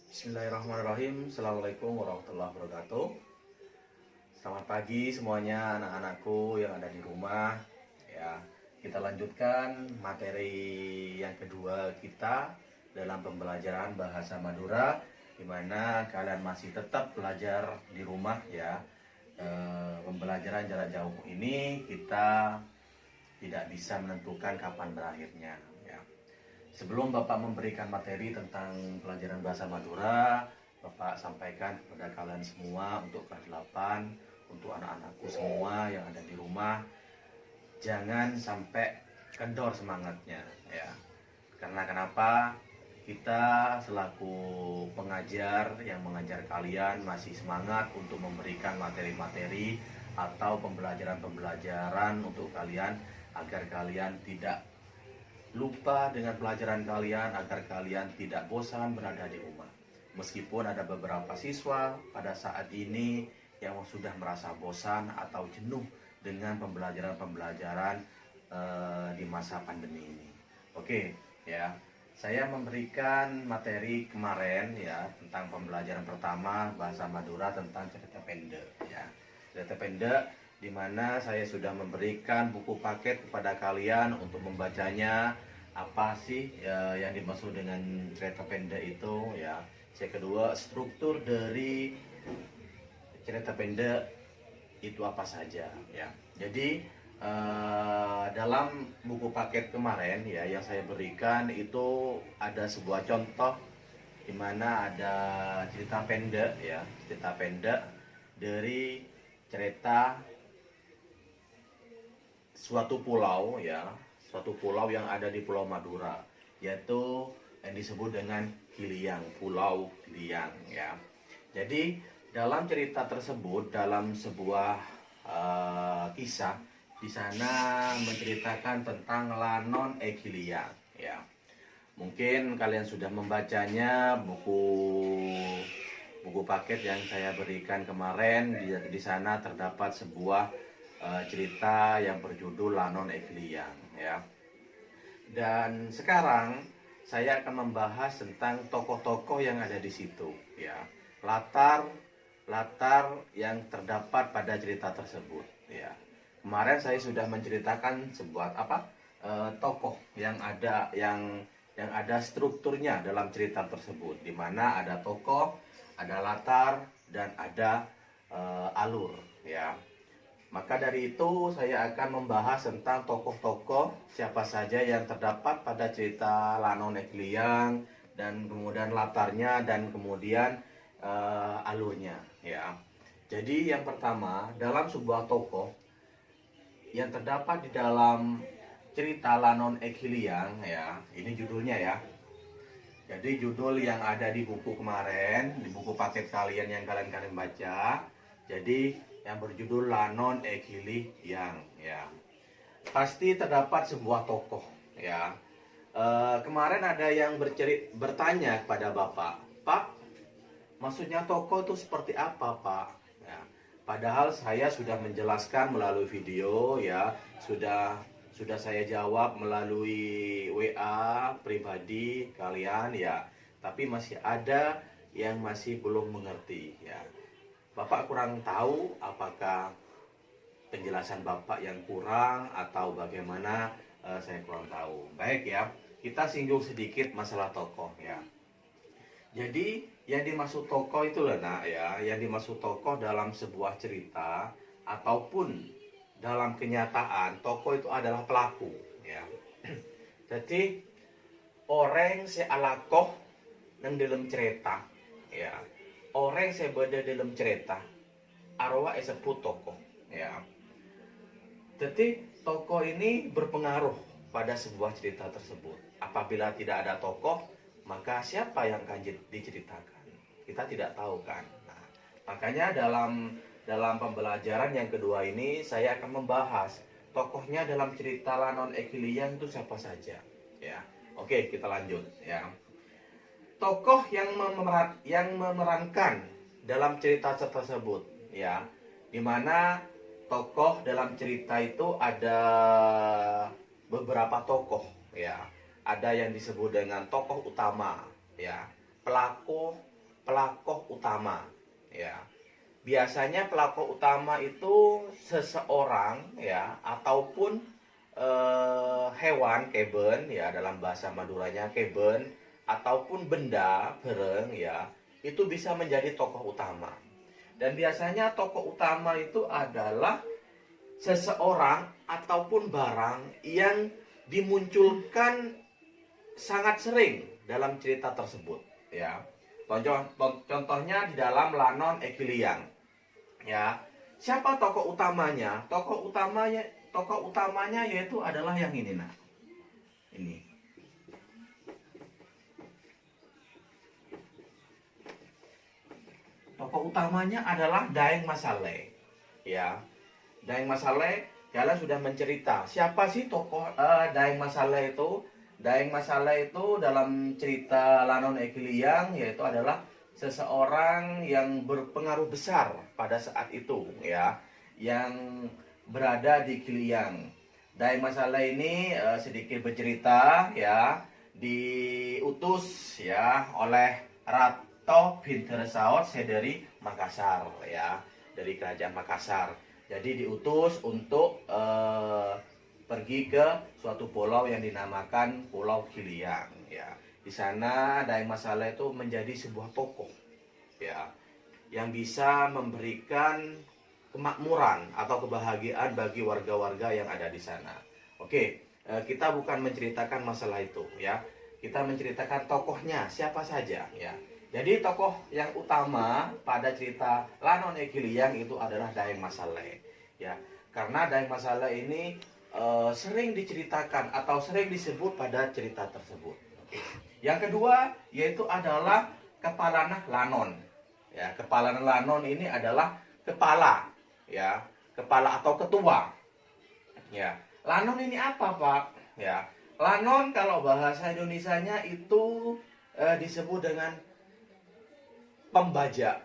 Bismillahirrahmanirrahim. Assalamualaikum warahmatullahi wabarakatuh. Selamat pagi semuanya anak-anakku yang ada di rumah. Ya, kita lanjutkan materi yang kedua kita dalam pembelajaran bahasa Madura, di mana kalian masih tetap belajar di rumah ya. Pembelajaran jarak jauh ini kita tidak bisa menentukan kapan berakhirnya. Ya. Sebelum Bapak memberikan materi tentang pelajaran bahasa Madura, Bapak sampaikan kepada kalian semua untuk kelas 8, untuk anak-anakku semua yang ada di rumah, jangan sampai kendor semangatnya ya. Karena kenapa? Kita selaku pengajar yang mengajar kalian masih semangat untuk memberikan materi-materi atau pembelajaran-pembelajaran untuk kalian agar kalian tidak lupa dengan pelajaran kalian, agar kalian tidak bosan berada di rumah. Meskipun ada beberapa siswa pada saat ini yang sudah merasa bosan atau jenuh dengan pembelajaran-pembelajaran di masa pandemi ini. Oke, ya. Saya memberikan materi kemarin ya tentang pembelajaran pertama bahasa Madura tentang cerita pendek ya. Cerita pendek di mana saya sudah memberikan buku paket kepada kalian untuk membacanya. Apa sih ya, yang dimaksud dengan cerita pendek itu ya. Yang kedua, struktur dari cerita pendek itu apa saja ya. Jadi dalam buku paket kemarin ya yang saya berikan itu ada sebuah contoh di mana ada cerita pendek ya, cerita pendek dari cerita suatu pulau ya, suatu pulau yang ada di Pulau Madura, yaitu yang disebut dengan Giliang, Pulau Giliang ya. Jadi dalam cerita tersebut, dalam sebuah kisah di sana menceritakan tentang Lanon Giliang ya. Mungkin kalian sudah membacanya buku paket yang saya berikan kemarin. Di sana terdapat sebuah cerita yang berjudul Lanon Giliang ya. Dan sekarang saya akan membahas tentang tokoh-tokoh yang ada di situ ya. Latar yang terdapat pada cerita tersebut ya. Kemarin saya sudah menceritakan sebuah tokoh yang ada strukturnya dalam cerita tersebut, di mana ada tokoh, ada latar, dan ada alur ya. Maka dari itu saya akan membahas tentang tokoh-tokoh siapa saja yang terdapat pada cerita Lanon Giliang, dan kemudian latarnya, dan kemudian alurnya ya. Jadi yang pertama, dalam sebuah tokoh yang terdapat di dalam cerita Lanon Giliang ya, ini judulnya ya. Jadi judul yang ada di buku kemarin, di buku paket kalian yang kalian baca, jadi yang berjudul Lanon Giliang ya. Pasti terdapat sebuah tokoh ya. Kemarin ada yang bertanya kepada Bapak, Pak, maksudnya tokoh itu seperti apa, Pak? Ya. Padahal saya sudah menjelaskan melalui video ya, sudah saya jawab melalui WA pribadi kalian ya, tapi masih ada yang masih belum mengerti ya. Bapak kurang tahu apakah penjelasan Bapak yang kurang atau bagaimana, saya kurang tahu. Baik ya, kita singgung sedikit masalah tokoh ya. Jadi yang dimaksud tokoh itu nak ya, yang dimaksud tokoh dalam sebuah cerita ataupun dalam kenyataan, tokoh itu adalah pelaku ya. Jadi orang sealakoh nang dalam cerita ya, orang sebeda dalam cerita arwah disebut tokoh ya. Jadi tokoh ini berpengaruh pada sebuah cerita tersebut. Apabila tidak ada tokoh, maka siapa yang akan diceritakan? Kita tidak tahu kan. Nah, makanya dalam pembelajaran yang kedua ini saya akan membahas tokohnya dalam cerita Lanon Giliang itu siapa saja ya. Oke, kita lanjut ya. Tokoh yang memerankan dalam cerita tersebut ya, dimana tokoh dalam cerita itu ada beberapa tokoh ya. Ada yang disebut dengan tokoh utama ya, pelaku pelaku utama, ya. Biasanya pelaku utama itu seseorang, ya, ataupun hewan, keben, ya, dalam bahasa Maduranya keben, ataupun benda bereng, ya, itu bisa menjadi tokoh utama. Dan biasanya tokoh utama itu adalah seseorang ataupun barang yang dimunculkan sangat sering dalam cerita tersebut, ya. Contohnya di dalam Lanon Egiliang, ya. Siapa tokoh utamanya? Tokoh utamanya yaitu adalah yang ini, nah. Ini. Tokoh utamanya adalah Daeng Masale, ya. Daeng Masale, kalian sudah mencerita. Siapa sih tokoh Daeng Masale itu? Daeng Masale itu dalam cerita Lanon Egiliang yaitu adalah seseorang yang berpengaruh besar pada saat itu, ya, yang berada di Giliang. Daeng Masale ini sedikit bercerita, ya, diutus, ya, oleh Rato Binter Saud dari Makassar, ya, dari kerajaan Makassar. Jadi diutus untuk pergi ke suatu pulau yang dinamakan Pulau Giliang, ya. Di sana Daeng Masale itu menjadi sebuah tokoh, ya, yang bisa memberikan kemakmuran atau kebahagiaan bagi warga-warga yang ada di sana. Oke, kita bukan menceritakan masalah itu, ya. Kita menceritakan tokohnya siapa saja, ya. Jadi tokoh yang utama pada cerita Lanon Egiliang itu adalah Daeng Masale, ya. Karena Daeng Masale ini sering diceritakan atau sering disebut pada cerita tersebut. Oke. Yang kedua yaitu adalah Kepala Lanon. Ya, Kepala Lanon ini adalah kepala, ya, kepala atau ketua. Ya, Lanon ini apa, Pak? Ya, Lanon kalau bahasa Indonesianya itu disebut dengan pembajak,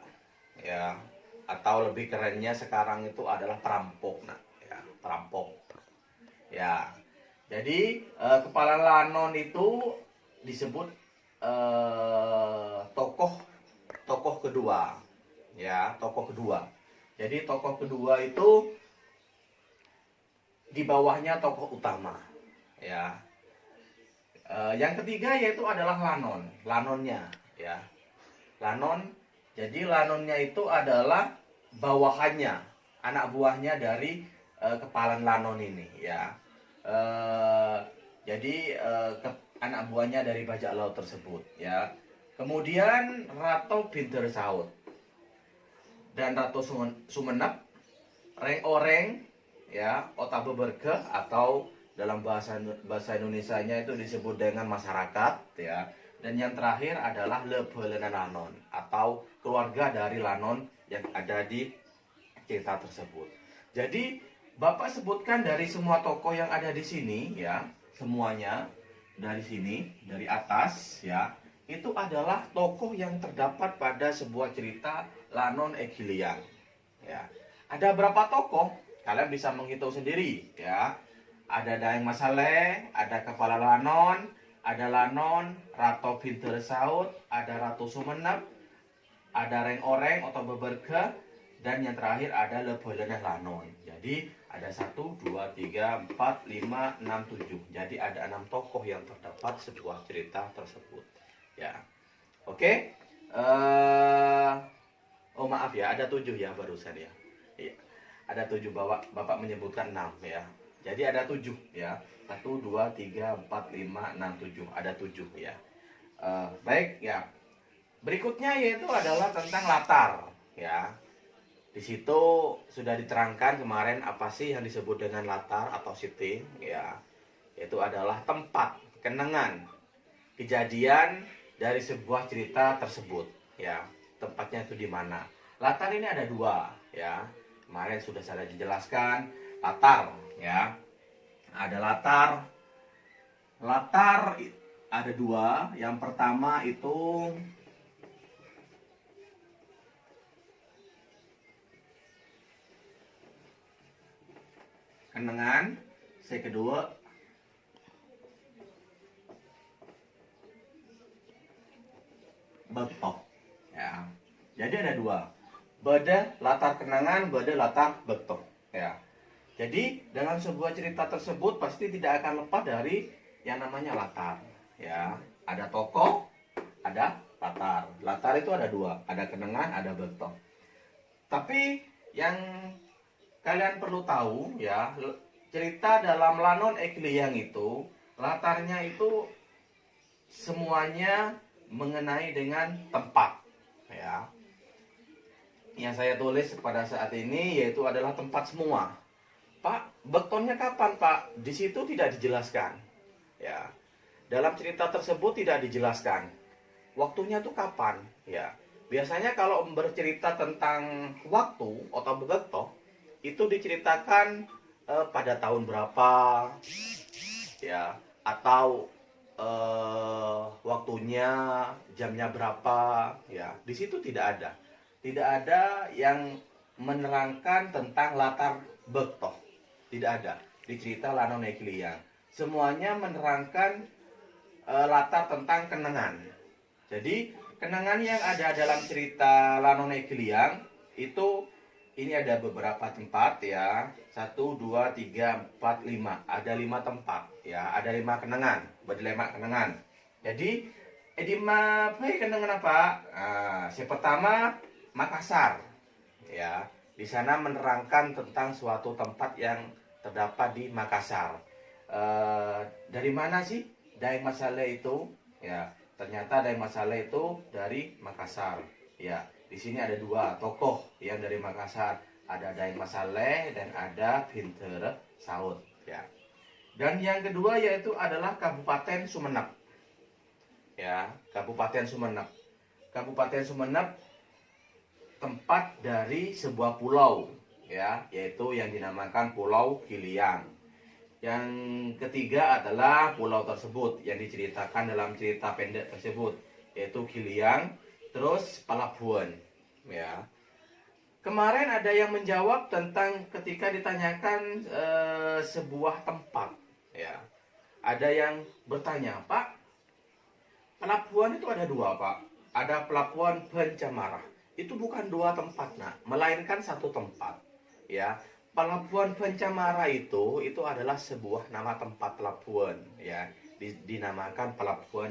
ya, atau lebih kerennya sekarang itu adalah perampok, nah, ya, perampok, ya. Jadi Kepala Lanon itu disebut tokoh kedua, ya, tokoh kedua. Jadi tokoh kedua itu di bawahnya tokoh utama, ya. Yang ketiga yaitu adalah Lanon, Lanonnya, ya. Lanon, jadi Lanonnya itu adalah bawahannya, anak buahnya dari Kepala Lanon ini, ya. Jadi anak buahnya dari bajak laut tersebut, ya. Kemudian Rato Binter Saud dan Rato Sumenep, Reng-Oreng, ya, Ota Beberge, atau dalam bahasa Indonesianya itu disebut dengan masyarakat, ya. Dan yang terakhir adalah Lebelena Lanon atau keluarga dari Lanon yang ada di cerita tersebut. Jadi Bapak sebutkan dari semua tokoh yang ada di sini, ya, semuanya dari sini, dari atas, ya, itu adalah tokoh yang terdapat pada sebuah cerita Lanon Egiliang, ya. Ada berapa tokoh? Kalian bisa menghitung sendiri, ya. Ada Daeng Masale, ada Kepala Lanon, ada Lanon, Rato Binter Saud, ada Ratu Sumenep, ada Reng-Oreng atau Beberge, dan yang terakhir ada Lebelena Lanon. Jadi ada 1, 2, 3, 4, 5, 6, 7. Jadi ada 6 tokoh yang terdapat sebuah cerita tersebut, ya. Oke. Oh maaf ya, ada 7 ya barusan, ya. Iya. Ada 7, Bapak menyebutkan 6, ya. Jadi ada 7, ya. 1, 2, 3, 4, 5, 6, 7. Ada 7, ya. Baik, ya. Berikutnya yaitu adalah tentang latar, ya. Di situ sudah diterangkan kemarin apa sih yang disebut dengan latar atau setting, ya. Itu adalah tempat, kenangan, kejadian dari sebuah cerita tersebut, ya. Tempatnya itu di mana. Latar ini ada 2, ya. Kemarin sudah saya jelaskan latar, ya. Ada latar ada 2. Yang pertama itu kenangan, yang kedua betok, ya. Jadi ada dua, beda latar kenangan, beda latar bekto. Ya. Jadi dalam sebuah cerita tersebut pasti tidak akan lepas dari yang namanya latar. Ya, ada tokoh, ada latar. Latar itu ada dua, ada kenangan, ada bekto. Tapi yang kalian perlu tahu ya, cerita dalam Lanon Ekliang itu latarnya itu semuanya mengenai dengan tempat ya. Yang saya tulis pada saat ini yaitu adalah tempat semua. Pak, bektonnya kapan, Pak? Di situ tidak dijelaskan. Ya. Dalam cerita tersebut tidak dijelaskan. Waktunya itu kapan? Ya. Biasanya kalau bercerita tentang waktu atau bekto itu diceritakan pada tahun berapa, ya, atau waktunya, jamnya berapa, ya. Di situ tidak ada. Tidak ada yang menerangkan tentang latar bekto. Tidak ada di cerita Lanon Ekliang. Semuanya menerangkan latar tentang kenangan. Jadi kenangan yang ada dalam cerita Lanon Ekliang itu ini ada beberapa tempat ya. 1, 2, 3, 4, 5. Ada 5 tempat ya. Ada 5 kenangan. Berlima kenangan. Jadi edima kenangan apa? Yang pertama Makassar. Ya. Di sana menerangkan tentang suatu tempat yang terdapat di Makassar. Dari mana sih Daeng Masale itu? Ya, ternyata Daeng Masale itu dari Makassar. Ya, di sini ada dua tokoh yang dari Makassar. Ada Daeng Masale dan ada Pinter Saud. Ya. Dan yang kedua yaitu adalah Kabupaten Sumeneb. Ya, Kabupaten Sumeneb. Kabupaten Sumeneb tempat dari sebuah pulau ya, yaitu yang dinamakan Pulau Giliang. Yang ketiga adalah pulau tersebut yang diceritakan dalam cerita pendek tersebut, yaitu Giliang, terus Palabuhan. Ya. Kemarin ada yang menjawab tentang ketika ditanyakan sebuah tempat. Ya. Ada yang bertanya, Pak, pelabuhan itu ada dua, Pak. Ada pelabuhan Bencamara. Itu bukan dua tempat, nak, melainkan satu tempat. Ya, Pelabuhan Bencamara itu adalah sebuah nama tempat pelabuhan, ya, dinamakan Pelabuhan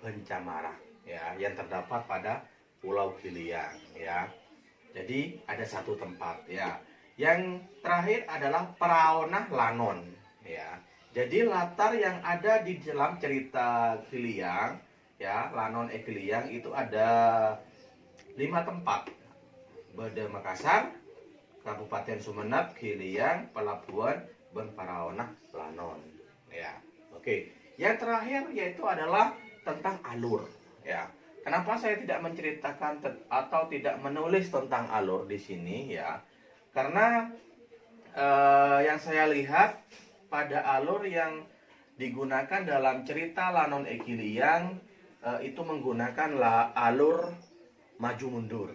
Bencamara, ya, yang terdapat pada Pulau Giliang, ya. Jadi ada satu tempat, ya. Yang terakhir adalah Praonah Lanon, ya. Jadi latar yang ada di dalam cerita Giliang, ya, Lanon Giliang itu ada 5 tempat. Beda Makassar, Kabupaten Sumeneb, Giliang, Pelabuhan, Ben Paraonah, Lanon. Ya, oke. Yang terakhir yaitu adalah tentang alur. Ya, kenapa saya tidak menceritakan atau tidak menulis tentang alur di sini? Ya, karena yang saya lihat pada alur yang digunakan dalam cerita Lanon Giliang itu menggunakan alur maju mundur.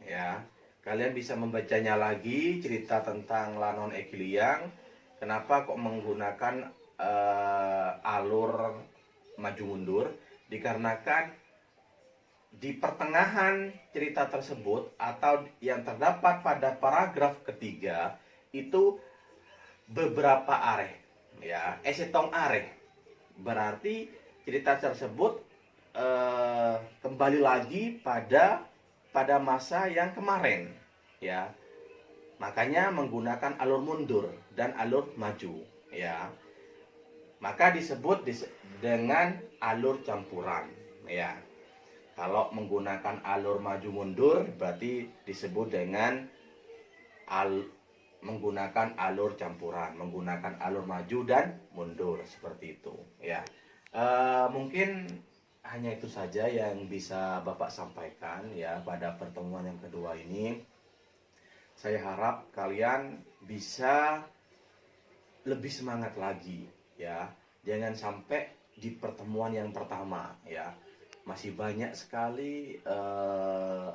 Ya. Kalian bisa membacanya lagi cerita tentang Lanon Giliang. Kenapa kok menggunakan alur maju mundur? Dikarenakan di pertengahan cerita tersebut atau yang terdapat pada paragraf ketiga itu beberapa areh, ya, esetong areh. Berarti cerita tersebut kembali lagi pada masa yang kemarin, ya. Makanya menggunakan alur mundur dan alur maju, ya. Maka disebut dengan alur campuran, ya. Kalau menggunakan alur maju mundur berarti disebut dengan menggunakan alur campuran, menggunakan alur maju dan mundur seperti itu, ya. Mungkin hanya itu saja yang bisa Bapak sampaikan ya pada pertemuan yang kedua ini. Saya harap kalian bisa lebih semangat lagi ya. Jangan sampai di pertemuan yang pertama ya. Masih banyak sekali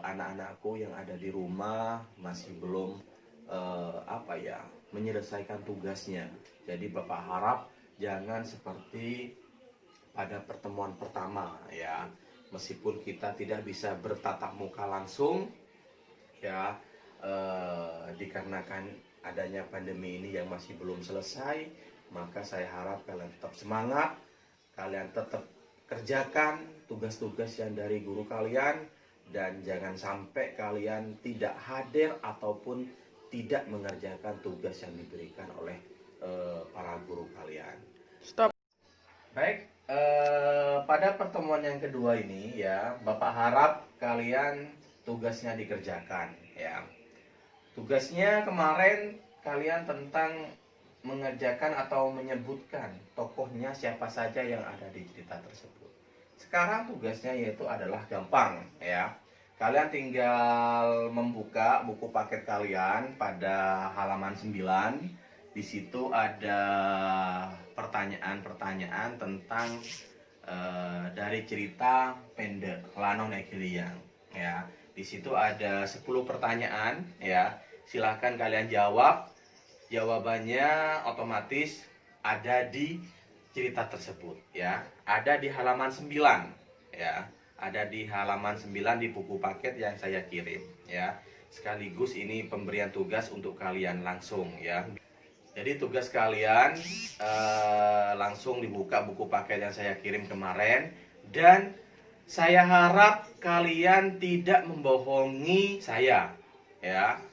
anak-anakku yang ada di rumah masih belum menyelesaikan tugasnya. Jadi Bapak harap jangan seperti pada pertemuan pertama ya. meskipun kita tidak bisa bertatap muka langsung, ya, dikarenakan adanya pandemi ini yang masih belum selesai, maka saya harap kalian tetap semangat, kalian tetap kerjakan tugas-tugas yang dari guru kalian, dan jangan sampai kalian tidak hadir ataupun tidak mengerjakan tugas yang diberikan oleh para guru kalian. Stop. Baik, pada pertemuan yang kedua ini ya, Bapak harap kalian tugasnya dikerjakan ya. Tugasnya kemarin kalian tentang mengerjakan atau menyebutkan tokohnya siapa saja yang ada di cerita tersebut. Sekarang tugasnya yaitu adalah gampang ya. Kalian tinggal membuka buku paket kalian pada halaman 9. Di situ ada pertanyaan-pertanyaan tentang dari cerita pendek Lanon Egeliang ya. Di situ ada 10 pertanyaan ya. Silahkan kalian jawab. Jawabannya otomatis ada di cerita tersebut ya. Ada di halaman 9 ya. Ada di halaman 9 di buku paket yang saya kirim ya. Sekaligus ini pemberian tugas untuk kalian langsung ya. Jadi tugas kalian langsung dibuka buku paket yang saya kirim kemarin, dan saya harap kalian tidak membohongi saya ya.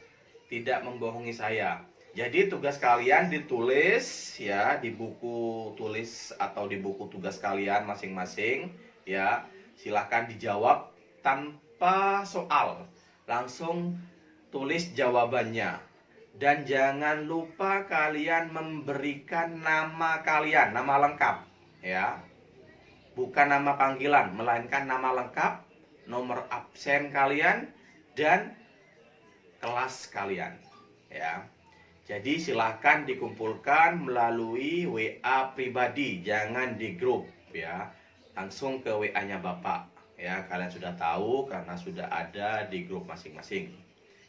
Tidak membohongi saya. Jadi tugas kalian ditulis ya di buku tulis atau di buku tugas kalian masing-masing ya. Silahkan dijawab tanpa soal, langsung tulis jawabannya. Dan jangan lupa kalian memberikan nama kalian, nama lengkap ya. Bukan nama panggilan, melainkan nama lengkap, nomor absen kalian, dan kelas kalian ya. Jadi silahkan dikumpulkan melalui WA pribadi, jangan di grup ya. Langsung ke WA-nya Bapak ya. Kalian sudah tahu karena sudah ada di grup masing-masing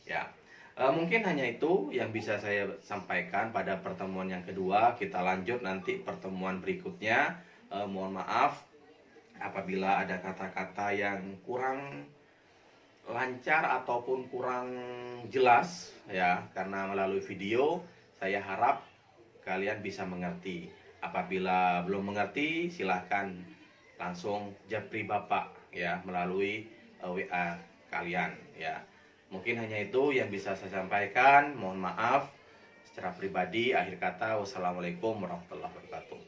ya. Mungkin hanya itu yang bisa saya sampaikan pada pertemuan yang kedua. Kita lanjut nanti pertemuan berikutnya. Mohon maaf apabila ada kata-kata yang kurang lancar ataupun kurang jelas ya, karena melalui video. Saya harap kalian bisa mengerti. Apabila belum mengerti, silahkan langsung japri Bapak ya melalui WA kalian ya. Mungkin hanya itu yang bisa saya sampaikan. Mohon maaf secara pribadi. Akhir kata, wassalamualaikum warahmatullahi wabarakatuh.